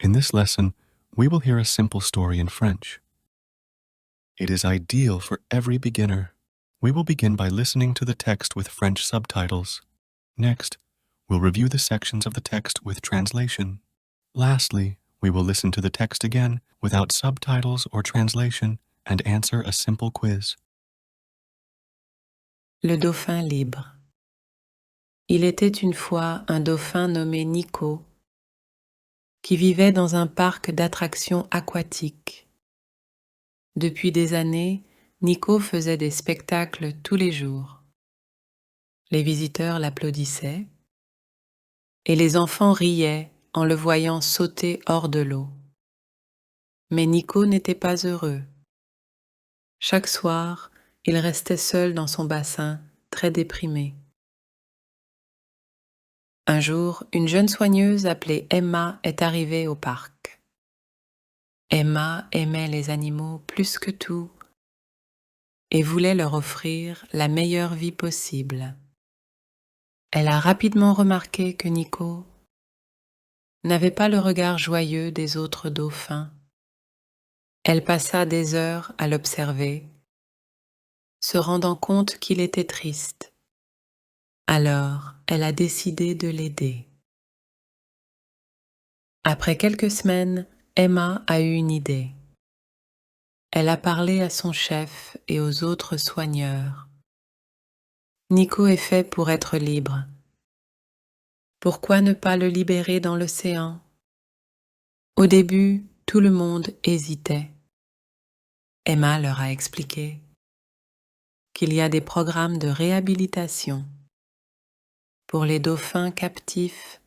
In this lesson, we will hear a simple story in French. It is ideal for every beginner. We will begin by listening to the text with French subtitles. Next, we'll review the sections of the text with translation. Lastly, we will listen to the text again without subtitles or translation and answer a simple quiz. Le dauphin libre. Il était une fois un dauphin nommé Nico qui vivait dans un parc d'attractions aquatiques. Depuis des années, Nico faisait des spectacles tous les jours. Les visiteurs l'applaudissaient et les enfants riaient en le voyant sauter hors de l'eau. Mais Nico n'était pas heureux. Chaque soir, il restait seul dans son bassin, très déprimé. Un jour, une jeune soigneuse appelée Emma est arrivée au parc. Emma aimait les animaux plus que tout et voulait leur offrir la meilleure vie possible. Elle a rapidement remarqué que Nico n'avait pas le regard joyeux des autres dauphins. Elle passa des heures à l'observer, se rendant compte qu'il était triste. Alors, elle a décidé de l'aider. Après quelques semaines, Emma a eu une idée. Elle a parlé à son chef et aux autres soigneurs. Nico est fait pour être libre. Pourquoi ne pas le libérer dans l'océan? Au début, tout le monde hésitait. Emma leur a expliqué qu'il y a des programmes de réhabilitation pour les dauphins captifs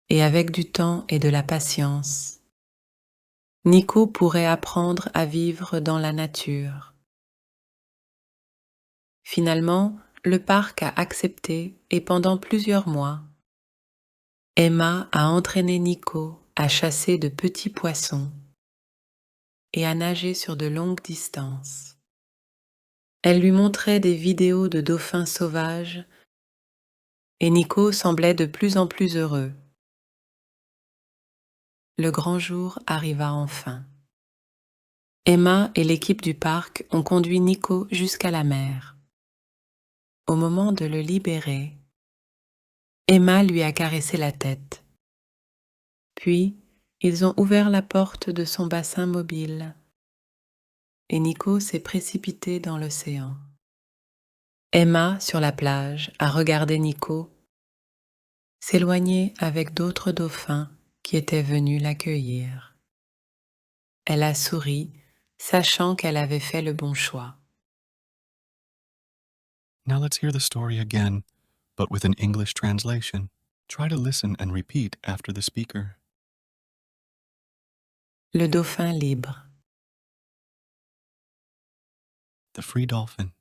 et avec du temps et de la patience, Nico pourrait apprendre à vivre dans la nature. Finalement, le parc a accepté et pendant plusieurs mois, Emma a entraîné Nico à chasser de petits poissons et à nager sur de longues distances. Elle lui montrait des vidéos de dauphins sauvages et Nico semblait de plus en plus heureux. Le grand jour arriva enfin. Emma et l'équipe du parc ont conduit Nico jusqu'à la mer. Au moment de le libérer, Emma lui a caressé la tête. Puis, ils ont ouvert la porte de son bassin mobile et Nico s'est précipité dans l'océan. Emma, sur la plage, a regardé Nico s'éloigner avec d'autres dauphins qui étaient venus l'accueillir. Elle a souri, sachant qu'elle avait fait le bon choix. Now let's hear the story again, but with an English translation. Try to listen and repeat after the speaker. Le dauphin libre. The Free Dolphin.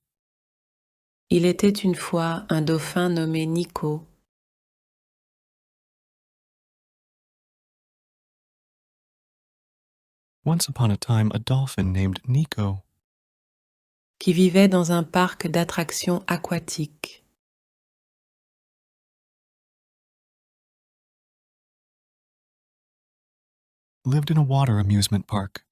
Il était une fois un dauphin nommé Nico Once upon a time, a dolphin named Nico qui vivait dans un parc d'attractions aquatiques. lived in a water amusement park.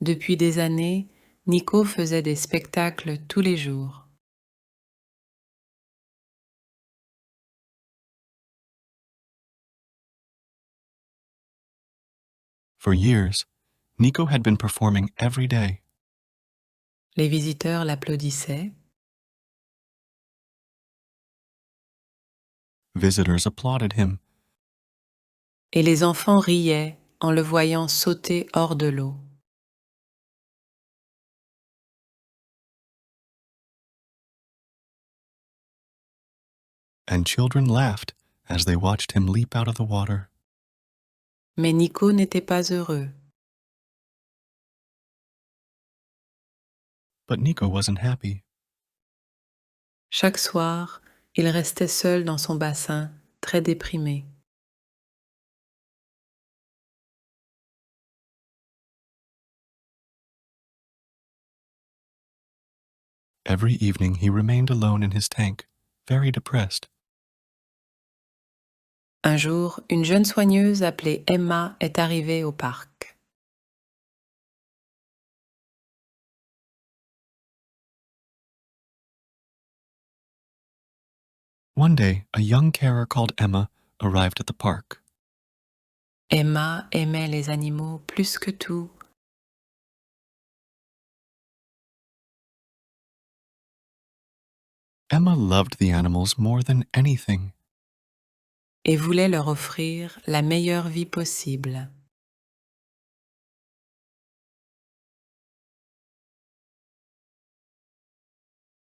Depuis des années, Nico faisait des spectacles tous les jours. For years, Nico had been performing every day. Les visiteurs l'applaudissaient Visitors applauded him, et les enfants riaient en le voyant sauter hors de l'eau. and children laughed as they watched him leap out of the water. Mais Nico n'était pas heureux. But Nico wasn't happy. Chaque soir, il restait seul dans son bassin, très déprimé. Every evening he remained alone in his tank, very depressed. Un jour, une jeune soigneuse appelée Emma est arrivée au parc. One day, a young carer called Emma arrived at the park. Emma aimait les animaux plus que tout. Emma loved the animals more than anything Et voulait leur offrir la meilleure vie possible.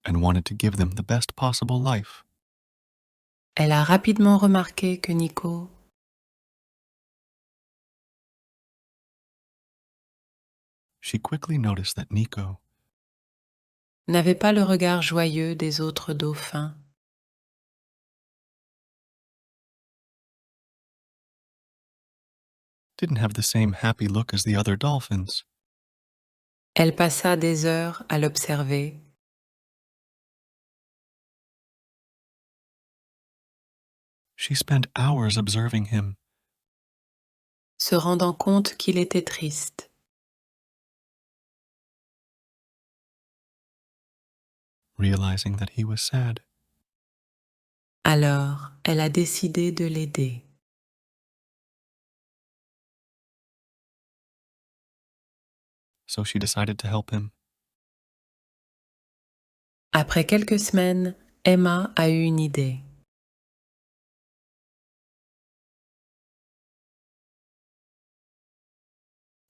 and wanted to give them the best possible life. Elle a rapidement remarqué que Nico She quickly noticed that Nico n'avait pas le regard joyeux des autres dauphins. didn't have the same happy look as the other dolphins. Elle passa des heures à l'observer, She spent hours observing him, se rendant compte qu'il était triste. realizing that he was sad. Alors, elle a décidé de l'aider. So she decided to help him. Après quelques semaines, Emma a eu une idée.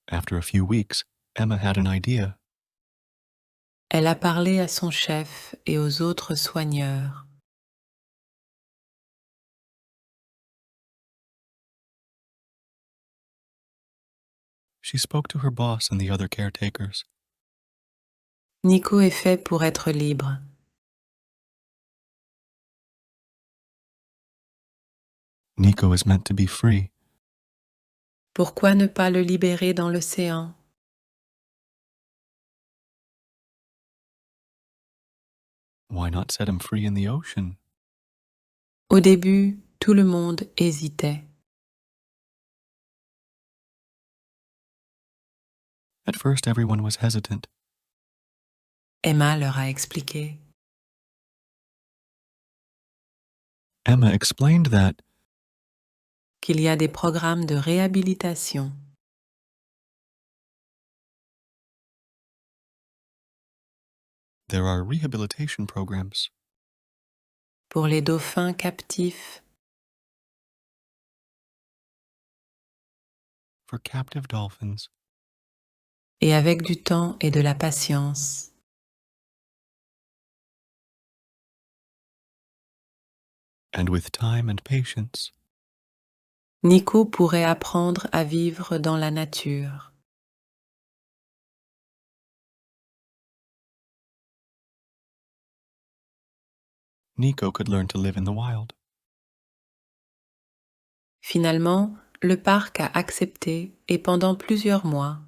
After a few weeks, Emma had an idea. Elle a parlé à son chef et aux autres soigneurs. She spoke to her boss and the other caretakers. Nico est fait pour être libre. Nico is meant to be free. Pourquoi ne pas le libérer dans l'océan? Why not set him free in the ocean? Au début, tout le monde hésitait. At first, everyone was hesitant. Emma leur a expliqué. Emma explained that Qu'il y a des programmes de réhabilitation there are rehabilitation programs pour les dauphins captifs for captive dolphins, et avec du temps et de la patience, and with time and patience, Nico pourrait apprendre à vivre dans la nature. Nico could learn to live in the wild. Finalement, le parc a accepté et pendant plusieurs mois,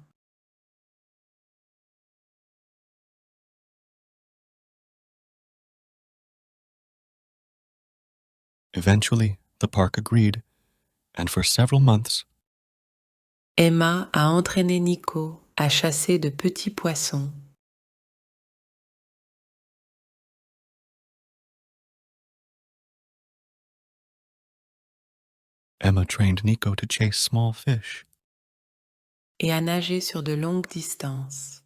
Eventually, the park agreed, and for several months, Emma a entraîné Nico à chasser de petits poissons. Emma trained Nico to chase small fish Et à nager sur de longues distances.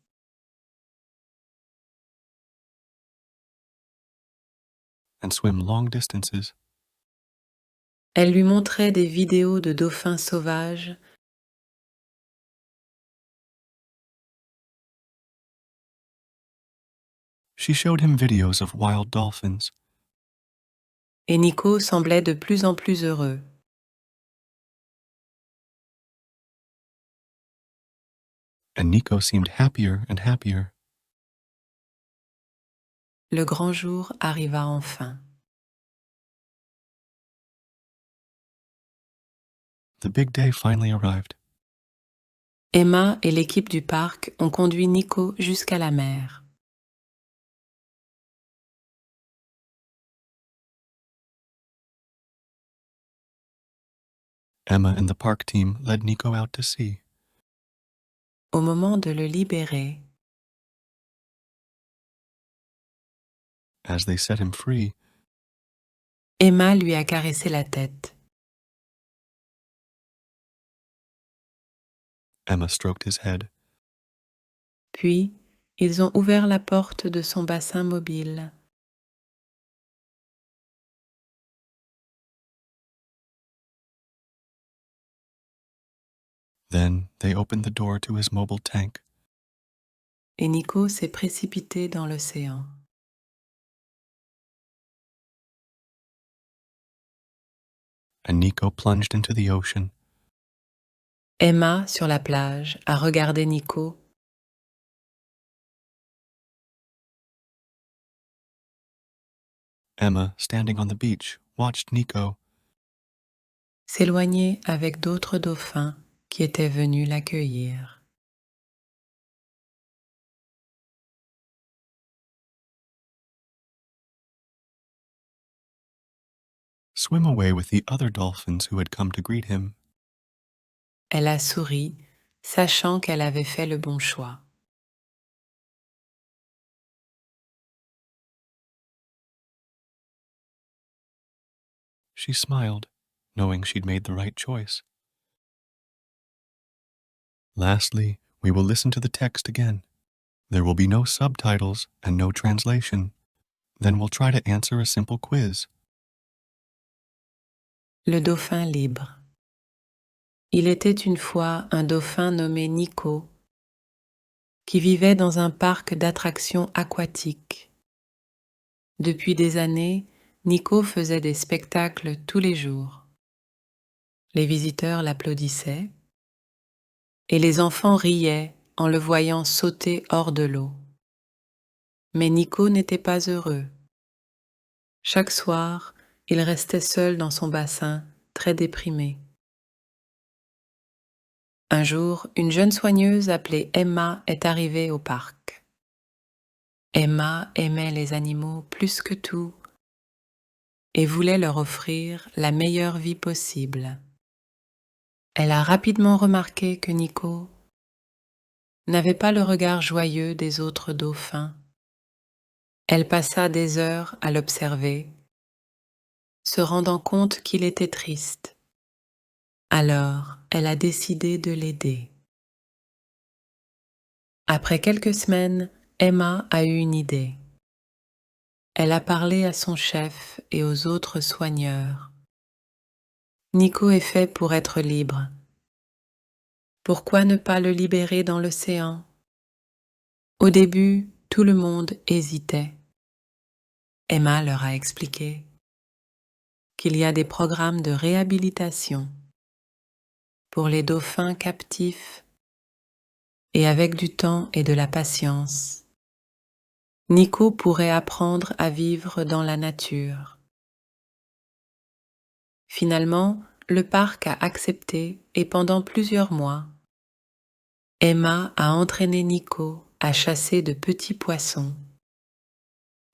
and swim long distances. Elle lui montrait des vidéos de dauphins sauvages She showed him videos of wild dolphins, et Nico semblait de plus en plus heureux. and Nico seemed happier and happier. Le grand jour arriva enfin. The big day finally arrived. Emma et l'équipe du parc ont conduit Nico jusqu'à la mer. Emma and the park team led Nico out to sea. Au moment de le libérer, As they set him free, Emma lui a caressé la tête. Emma stroked his head. Puis, ils ont ouvert la porte de son bassin mobile. Then they opened the door to his mobile tank. Et Nico s'est précipité dans l'océan. And Nico plunged into the ocean. Emma, sur la plage, a regardé Nico. Emma, standing on the beach, watched Nico S'éloigner avec d'autres dauphins qui étaient venus l'accueillir. swim away with the other dolphins who had come to greet him. Elle a souri, sachant qu'elle avait fait le bon choix. She smiled, knowing she'd made the right choice. Lastly, we will listen to the text again. There will be no subtitles and no translation. Then we'll try to answer a simple quiz. Le dauphin libre. Il était une fois un dauphin nommé Nico qui vivait dans un parc d'attractions aquatiques. Depuis des années, Nico faisait des spectacles tous les jours. Les visiteurs l'applaudissaient et les enfants riaient en le voyant sauter hors de l'eau. Mais Nico n'était pas heureux. Chaque soir, il restait seul dans son bassin, très déprimé. Un jour, une jeune soigneuse appelée Emma est arrivée au parc. Emma aimait les animaux plus que tout et voulait leur offrir la meilleure vie possible. Elle a rapidement remarqué que Nico n'avait pas le regard joyeux des autres dauphins. Elle passa des heures à l'observer, se rendant compte qu'il était triste. Alors, elle a décidé de l'aider. Après quelques semaines, Emma a eu une idée. Elle a parlé à son chef et aux autres soigneurs. Nico est fait pour être libre. Pourquoi ne pas le libérer dans l'océan? Au début, tout le monde hésitait. Emma leur a expliqué qu'il y a des programmes de réhabilitation pour les dauphins captifs et avec du temps et de la patience, Nico pourrait apprendre à vivre dans la nature. Finalement, le parc a accepté et pendant plusieurs mois, Emma a entraîné Nico à chasser de petits poissons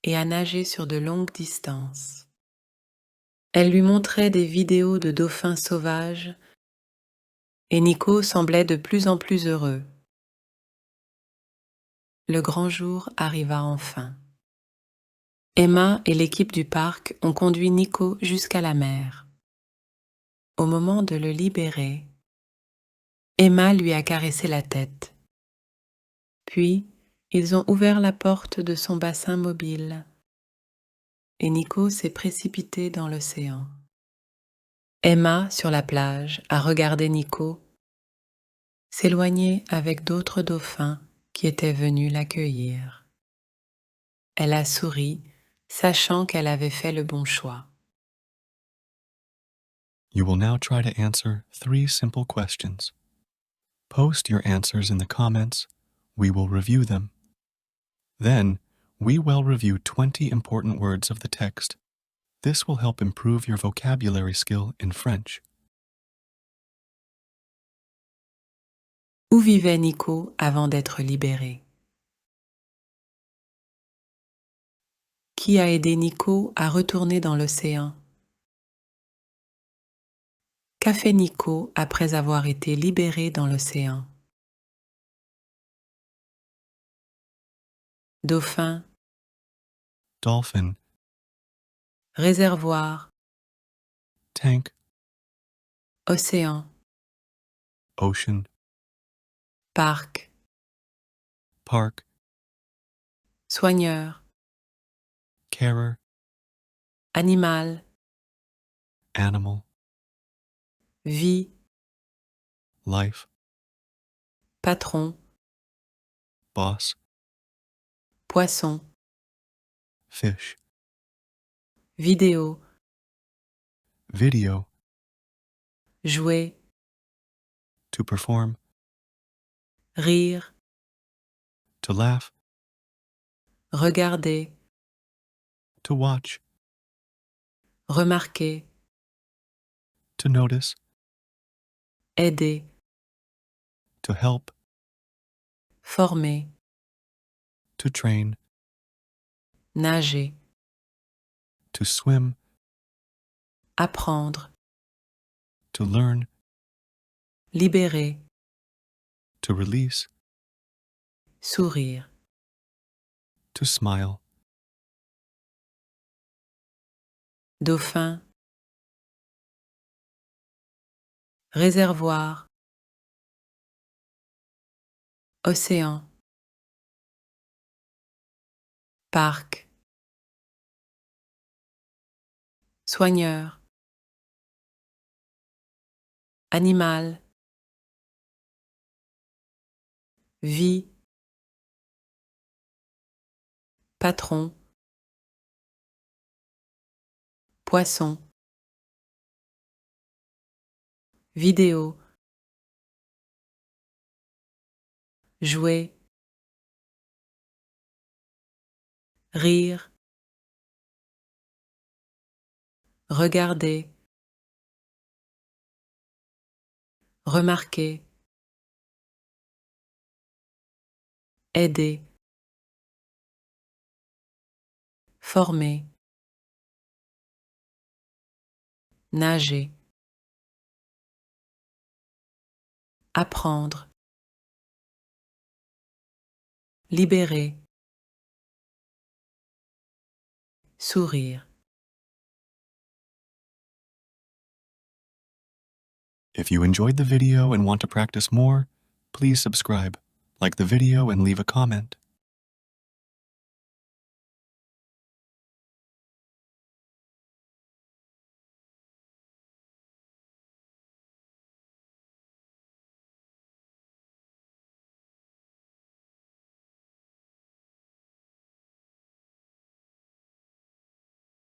et à nager sur de longues distances. Elle lui montrait des vidéos de dauphins sauvages et Nico semblait de plus en plus heureux. Le grand jour arriva enfin. Emma et l'équipe du parc ont conduit Nico jusqu'à la mer. Au moment de le libérer, Emma lui a caressé la tête. Puis, ils ont ouvert la porte de son bassin mobile et Nico s'est précipité dans l'océan. Emma, sur la plage, a regardé Nico s'éloigner avec d'autres dauphins qui étaient venus l'accueillir. Elle a souri, sachant qu'elle avait fait le bon choix. You will now try to answer 3 simple questions. Post your answers in the comments. We will review them. Then, we will review 20 important words of the text. This will help improve your vocabulary skill in French. Où vivait Nico avant d'être libéré? Qui a aidé Nico à retourner dans l'océan? Qu'a fait Nico après avoir été libéré dans l'océan? Dauphin, Dolphin. réservoir, Tank. océan, Ocean. parc, Park. soigneur, Carer. animal, Animal. vie, Life. patron, Boss. poisson, Fish. vidéo, Video. jouer, To perform. rire, To laugh. regarder, To watch. remarquer, To notice. aider, To help. former, To train. nager, To swim. apprendre, To learn. libérer, To release. sourire. To smile. Dauphin, réservoir, océan, parc, soigneur, animal, vie, patron, poisson, vidéo, jouer, rire, regarder, remarquer, aider, former, nager, apprendre, libérer, sourire. If you enjoyed the video and want to practice more, please subscribe, like the video, and leave a comment.